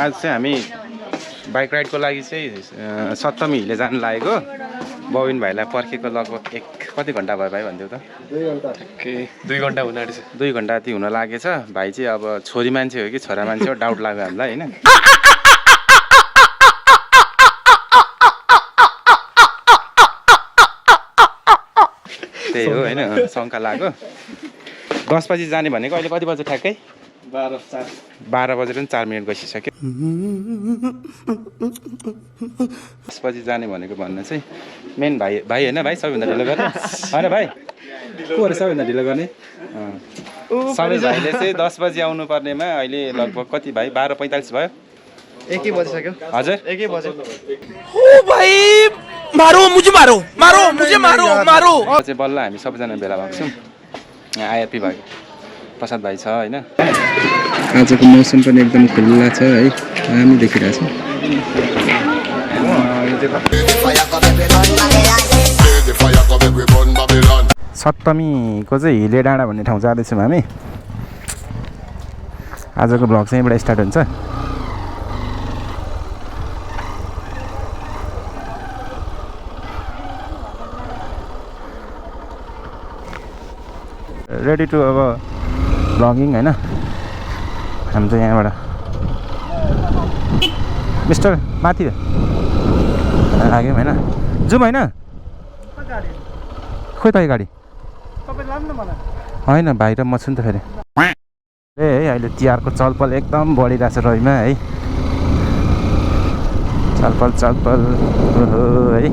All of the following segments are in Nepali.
आज चाहिँ हामी बाइक राइडको लागि चाहिँ सप्तमी हिले जानु लागेको बबिन भाइलाई पर्खेको लगभग कति घन्टा भयो भाइ भन्दियो त 2 घन्टा के 2 घन्टा हुन आँटेछ 2 घन्टा जति हुन लागेछ भाइ चाहिँ अब छोरी मान्छे हो कि छोरा मान्छे हो डाउट लाग्यो हामीलाई हैन त्यही हो हैन शंका लाग्यो 10 बजी जाने भनेको अहिले कति बजे ठ्याक्कै 12 बजेर 4 मिनेट गइसक्यो 10 बजी जाने भनेको भन्न चाहिँ मेन भाइ हैन भाइ सबैभन्दा ढिलो गर्ने हैन भाइ को हो सबैभन्दा ढिलो गर्ने सबै भाइले चाहिँ 10 बजी आउनु पर्नेमा अहिले लगभग कति भाइ 12:45 भयो 1 बजिसक्यो हजुर 1 बजे ओ भाइ मारो मुझे मारो चाहिँ बल्ल हामी सबैजना भेला भएको छौँ आइआरपी भएको प्रसाद भाइ छ हैन आजको मौसम पनि एकदम खुल्ला छ है हामी देखिरहेछ सप्तमीको चाहिँ हिले डाँडा भन्ने ठाउँ जाँदैछौँ हामी आजको भ्लग चाहिँ यहीँबाट स्टार्ट हुन्छ रेडी टु अब भ्लगिङ हैन हामी चाहिँ यहाँबाट मिस्टर माथि लाग्यौँ हैन जाउँ हैन खोइ त गाडी होइन भाइ र म छु नि त फेरि ए है अहिले तिहारको चलपल एकदम बढिरहेछ रहीमा है चलपल ओहो है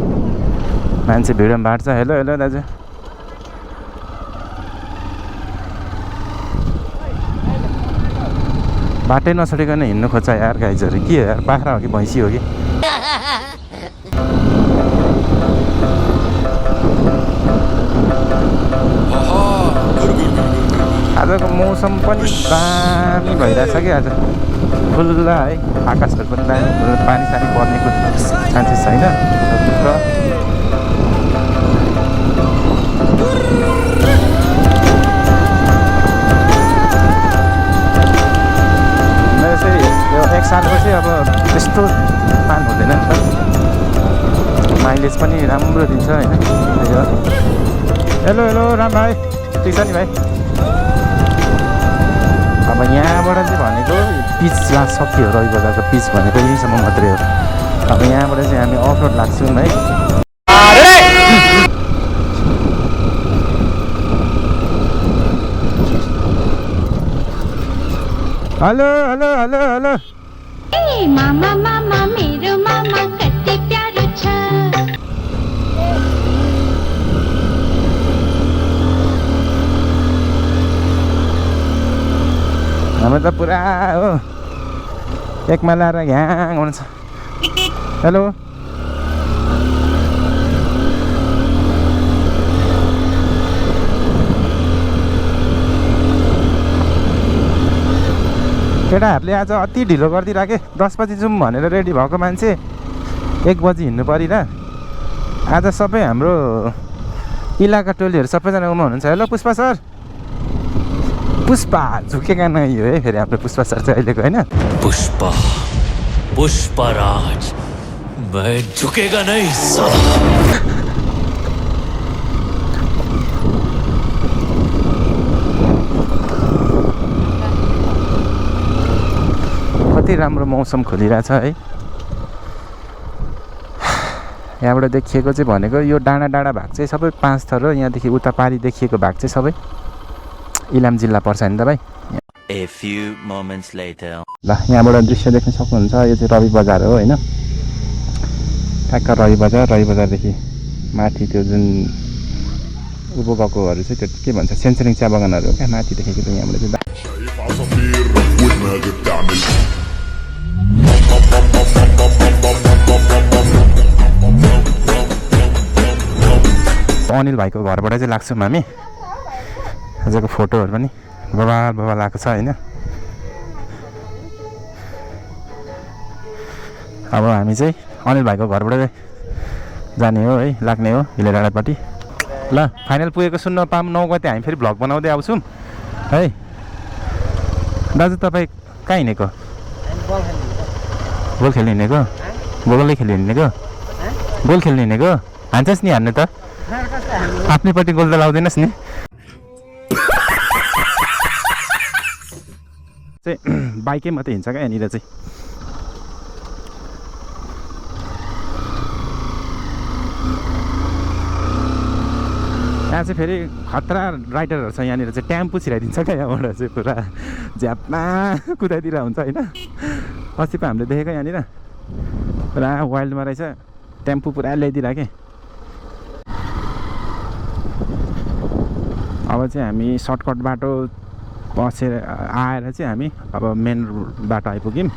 मान्छे भिडमा बाँड्छ हेलो दाजु बाटै नछोडिकन हिँड्नु खोज्छ यार गाइजहरू के यार बाख्रा हो कि भैँसी हो कि आजको मौसम पनि दामी भइरहेछ कि आज खुल्ला है आकाशहरू पनि दामी पानी सानी पर्नेको चान्सेस छैन एक सालको चाहिँ अब त्यस्तो पान हुँदैन नि त माइलेज पनि राम्रो दिन्छ होइन हेलो राम भाइ ठिक छ नि भाइ अब यहाँबाट चाहिँ भनेको पिच सक्यो रवि बजारको पिच भनेको यहीँसम्म मात्रै हो अब यहाँबाट चाहिँ हामी अफ रोड लाग्छौँ है हेलो मामा मेरो मामा कति प्यारो छ हाम्रो त पुरा हो एकमा लाएर घ्याङ हुन्छ हेलो केटाहरूले आज अति ढिलो गरिदिइराखे 10 बजी जाउँ भनेर रेडी भएको मान्छे 1 बजी हिँड्नु परिरह आज सबै हाम्रो इलाका टोलीहरू सबैजना उमा हुनुहुन्छ हेलो पुष्पा सर पुष्पा झुकेका नै हो है फेरि हाम्रो पुष्पा सर चाहिँ अहिलेको होइन पुष्पराज मैं झुकेगा नहीं कति राम्रो मौसम खोलिरहेछ है यहाँबाट देखिएको चाहिँ भनेको यो डाँडा भाग चाहिँ सबै 5 थर हो यहाँदेखि उता पारी देखिएको भाग चाहिँ सबै इलाम जिल्ला पर्छ नि त भाइ A few moments later. ल यहाँबाट दृश्य देख्न सक्नुहुन्छ यो चाहिँ रवि बजार हो होइन ठ्याक्क रवि बजारदेखि माथि त्यो जुन उँभो गएकोहरू चाहिँ त्यो के भन्छ सेन्चरिङ चिया बगानहरू हो क्या माथि देखेको चाहिँ यहाँबाट चाहिँ अनिल भाइको घरबाट चाहिँ लाग्छौँ हामी आजको फोटोहरू पनि बबाल आएको छ होइन अब हामी चाहिँ अनिल भाइको घरबाट जाने हो है लाग्ने हो हिले डाँडापट्टि ल फाइनल पुगेको सुन्न पाऊँ 9 गते हामी फेरि भ्लग बनाउँदै आउँछौँ है दाजु तपाईँ कहाँ हिँडेको गोल खेल्नु हिँडेको गोलै खेल्नु हिँडेको गोल खेल्नु हिँडेको हान्छस् नि हान्नु त आफ्नैपट्टि गोल त लाउँदैनस् नि चाहिँ बाइकै मात्रै हिँड्छ क्या यहाँनिर चाहिँ यहाँ चाहिँ फेरि खतरा राइडरहरू छ यहाँनिर चाहिँ टेम्पो छिराइदिन्छ क्या यहाँबाट चाहिँ पुरा झ्यापमा कुदाइदिएर हुन्छ होइन अस्ति पो हामीले देखेको यहाँनिर पुरा वाइल्डमा रहेछ टेम्पो पुरा ल्याइदिरहेको अब चाहिँ हामी सर्टकट बाटो बसेर आएर चाहिँ हामी अब मेन बाटो आइपुग्यौँ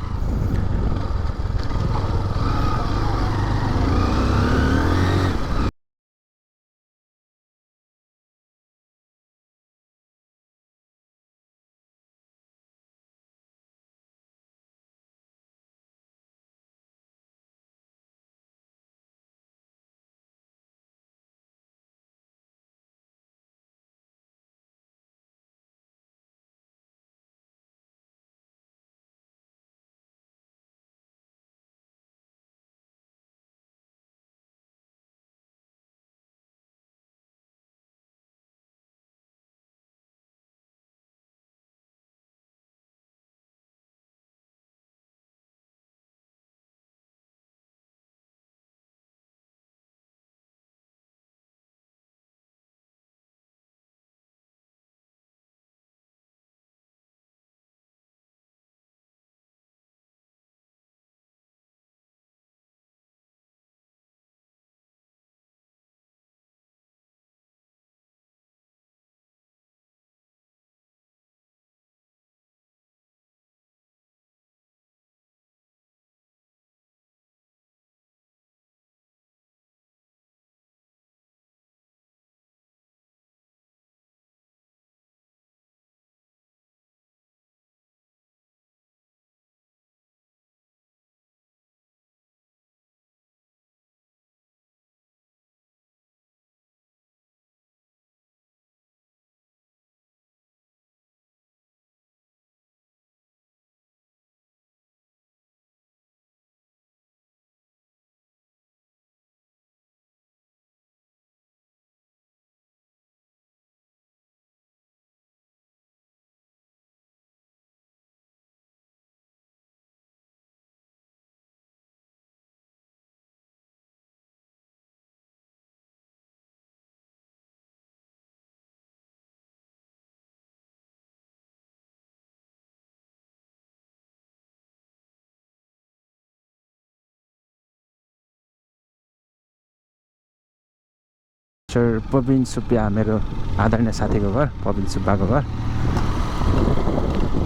सर प्रवीण सुब्बा मेरो आदरणीय साथीको घर प्रवीण सुब्बाको घर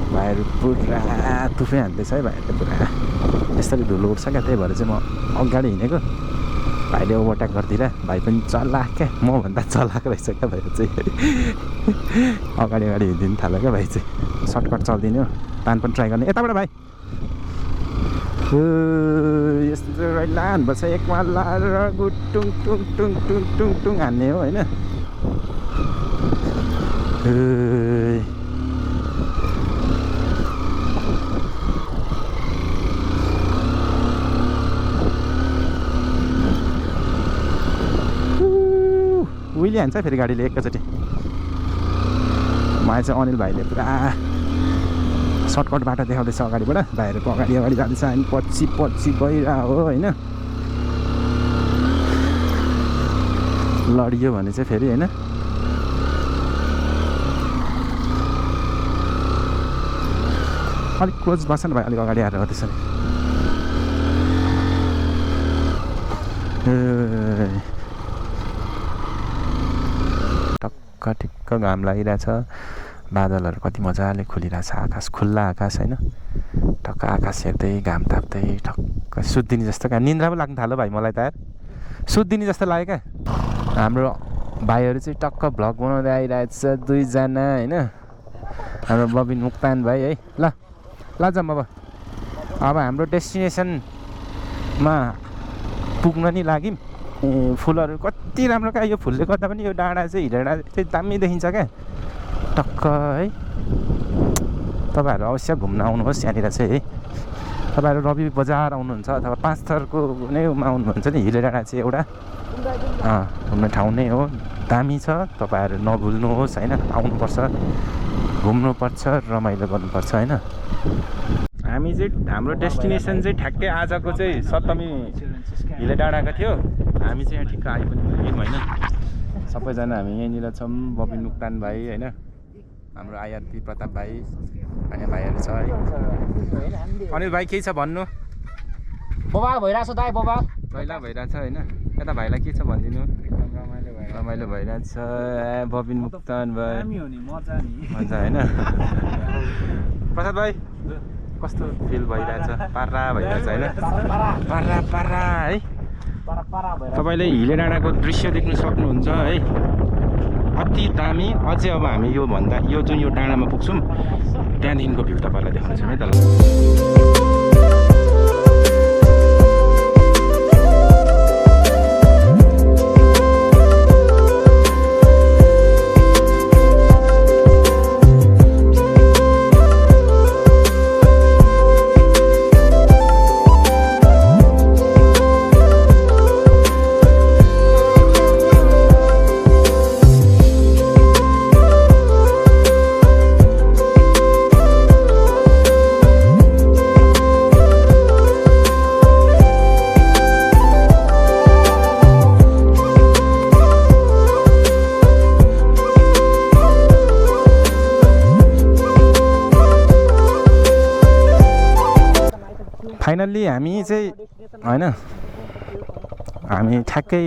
भाइहरू पुरा तुफे हान्दैछ है भाइहरूले पुरा यसरी धुलो उठ्छ क्या त्यही भएर चाहिँ म अगाडि हिँडेको भाइले ओभरटेक गरिदिएर भाइ पनि चलाक क्या मभन्दा चलाक रहेछ क्या भाइ चाहिँ अगाडि अगाडि हिँडिदिनु थाल्यो क्या भाइ चाहिँ सर्टकट चल्दिने हो तान पनि ट्राई गर्ने यताबाट भाइ यस्तो रैला हान्नुपर्छ एकमा लाएर गुटुङ टुङ टुङ टुङ टुङ टुङ हान्ने हो होइन उहिले हान्छ फेरि गाडीले एकैचोटि मलाई चाहिँ अनिल भाइले पुरा सर्टकट बाटो देखाउँदैछ अगाडिबाट भाइहरूको अगाडि अगाडि जाँदैछ हामी पछि पछि गइरहेको हो होइन लडियो भने चाहिँ फेरि होइन अलिक क्लोज बस्छ नि भाइ अलिक अगाडि आएर त्यसरी टक्क ठिक्क घाम लागिरहेछ बादलहरू कति मजाले खुलिरहेछ आकाश खुल्ला आकाश होइन टक्क आकाश हेर्दै घाम ताप्दै ठक्क सुत्दिने जस्तो क्या निन्द्रा पो लाग्नु थाल्यो भाइ मलाई त यार सुत्दिने जस्तो लाग्यो क्या हाम्रो भाइहरू चाहिँ टक्क भ्लग बनाउँदै आइरहेछ दुईजना होइन हाम्रो बबिन मुक्तान भाइ है ल जाऊँ अब हाम्रो डेस्टिनेसनमा पुग्न नि लाग्यौँ फुलहरू कति राम्रो क्या यो फुलले गर्दा पनि यो डाँडा चाहिँ हिँडेर चाहिँ दामी देखिन्छ क्या टक्क है तपाईँहरू अवश्य घुम्न आउनुहोस् यहाँनिर चाहिँ है तपाईँहरू रवि बजार आउनुहुन्छ अथवा 5 थरको नैमा आउनुहुन्छ नि हिले डाँडा चाहिँ एउटा घुम्ने ठाउँ नै हो, दामी छ। तपाईँहरू नभुल्नुहोस् होइन, आउनुपर्छ, घुम्नुपर्छ, रमाइलो गर्नुपर्छ होइन। हामी चाहिँ हाम्रो डेस्टिनेसन चाहिँ ठ्याक्कै आजको चाहिँ सप्तमी हिले डाँडाको थियो। हामी चाहिँ यहाँ ठिक्क आइ पनि पुग्यौँ होइन। सबैजना हामी यहीँनिर छौँ, बबिन मुक्तान भाइ होइन, हाम्रो आयाती प्रताप भाइ, अन्य भाइहरू छ है। अनिल भाइ केही छ भन्नु? बबाल भइरहेछ दाइ, बबाल पहिला भइरहेछ होइन। यता भाइलाई के छ भनिदिनु? रमाइलो भइरहेछ। बबिन मुक्तान भाइ मजा होइन। प्रसाद भाइ कस्तो फिल भइरहेछ? पारा भइरहेछ होइन, पारा पारा है। तपाईँले हिले डाँडाको दृश्य देख्न सक्नुहुन्छ है, अति दामी। अझै अब हामी यो भन्दा यो जुन यो डाँडामा पुग्छौँ त्यहाँदेखिको भ्यू तपाईँलाई देखाउँछौँ है त। फाइनल्ली हामी चाहिँ होइन, हामी ठ्याक्कै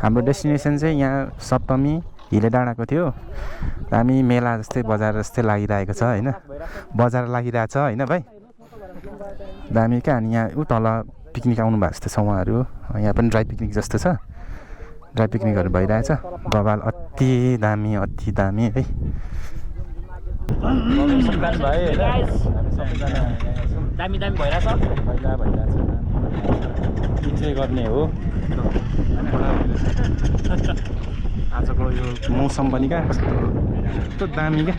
हाम्रो डेस्टिनेसन चाहिँ यहाँ सप्तमी हिले डाँडाको थियो। हामी मेला जस्तै बजार जस्तै लागिरहेको छ होइन, बजार लागिरहेछ होइन भाइ, दामी क्या। अनि यहाँ ऊ तल पिकनिक आउनु भएको जस्तो छ उहाँहरू, यहाँ पनि ड्राई पिकनिक जस्तो छ, ड्राई पिकनिकहरू भइरहेछ। बबाल अति दामी है। दामी भइरहेछ, इन्जोय गर्ने हो आजको यो मौसम पनि क्या कस्तो दामी क्या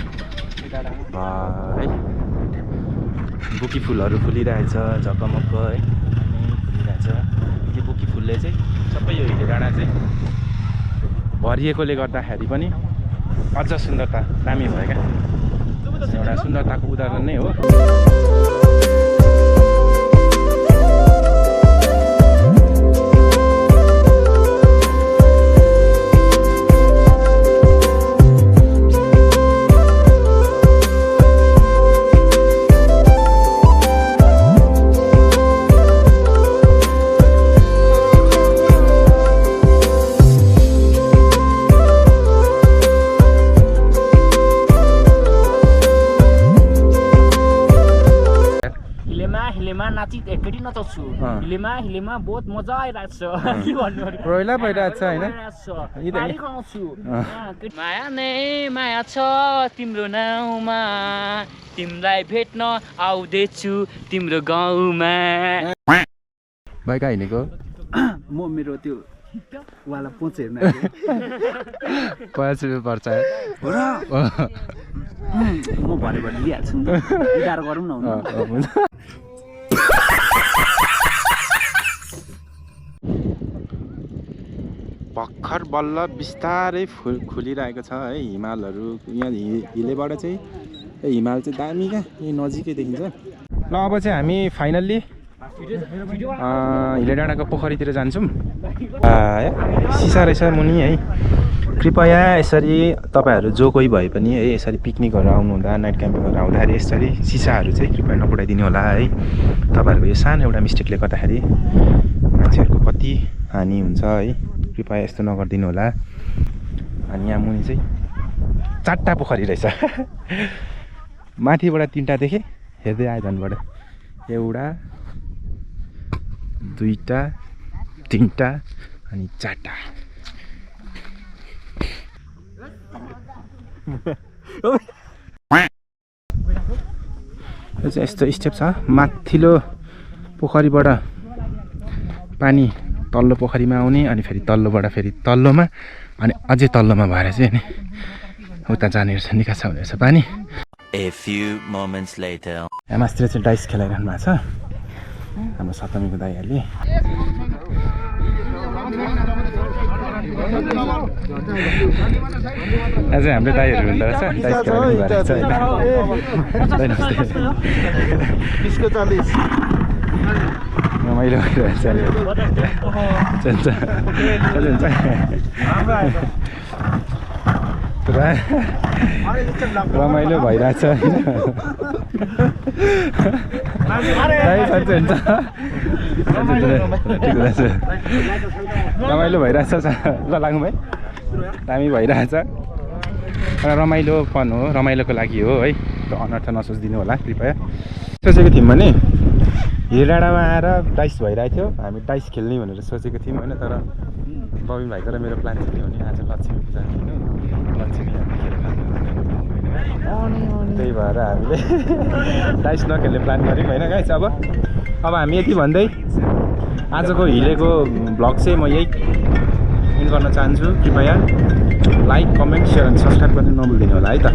है। बुकी फुलहरू फुलिरहेछ झकमक्क है, फुलिरहेछ। यो बुकी फुलले चाहिँ सबै यो हिले डाँडा चाहिँ भरिएकोले गर्दाखेरि पनि अझ सुन्दरता दामी भयो क्या। एउटा सुन्दरताको उदाहरण नै हो। एकचोटि नचाउँछु हिलेमा बहुत मजा आइरहेको छ। के भन्नु रोइला भइरहेको छ होइन। माया नै माया छ तिम्रो नाउँमा, तिमीलाई भेट्न आउँदैछु तिम्रो गाउँमा। भाइ कहाँ हिँडेको? म मेरो त्यो वाला पोच हेर्न 50 रुपियाँ पर्छ हो र। म भने लिइहाल्छु नि, गाह्रो गरौँ न। भर्खर बल्ल बिस्तारै खुलिरहेको छ है हिमालहरू। यहाँ हिलेबाट चाहिँ हिमाल चाहिँ दामी क्या, यही नजिकै देखिन्छ। ल अब चाहिँ हामी फाइनल्ली हिले डाँडाको पोखरीतिर जान्छौँ। सिसा रहेछ मुनि है। कृपया यसरी तपाईँहरू जो कोही भए पनि है यसरी पिकनिकहरू आउनुहुँदा नाइट क्याम्पिङहरू आउँदाखेरि यसरी सिसाहरू चाहिँ कृपया नपुऱ्याइदिनु होला है। तपाईँहरूको यो सानो एउटा मिस्टेकले गर्दाखेरि मान्छेहरूको कति हानि हुन्छ है, कृपया यस्तो नगरिदिनु होला। अनि यहाँ मुनि चाहिँ 4टा पोखरी रहेछ। माथिबाट 3टा देखेँ, हेर्दै आयो झन्बाट। एउटा 2टा 3टा अनि 4टा। यो चाहिँ यस्तो स्टेप छ। माथिल्लो पोखरीबाट पानी तल्लो पोखरीमा आउने, अनि फेरि तल्लोबाट फेरि तल्लोमा, अनि अझै तल्लोमा भएर चाहिँ अनि उता जाने रहेछ, निकास हुने रहेछ पानी। A few moments later. यहाँ मास्तिर चाहिँ डाइस खेलाइरहनु भएको छ। हाम्रो सप्तमीको दाइहरूले आज हाम्रो दाइहरू हुँदो रहेछ दाइ खेलाउने भएर चाहिँ रमाइलो भइरहेछ पुरा रमाइलो भइरहेछ रमाइलो भइरहेछ ल लाग्नु भाइ दामी भइरहेछ रमाइलोपन हो रमाइलोको लागि हो है अनर्थ नसोचिदिनु होला कृपया सोचेको थियौँ भने हिल डाँडामा आएर डाइस भइरहेको थियो हामी डाइस खेल्ने भनेर सोचेको थियौँ होइन तर बबिन भाइको र मेरो प्लान चाहिँ के भने आज लक्ष्मी पूजा दिनु लक्ष्मी हामी खेल्न त्यही भएर हामीले डाइस नखेल्ने प्लान गऱ्यौँ होइन गाइस अब हामी यति भन्दै आजको हिलेको भ्लग चाहिँ म यही इन्ड गर्न चाहन्छु कृपया लाइक कमेन्ट सेयर अनि सब्सक्राइब गर्न नभुल्दिनु होला है त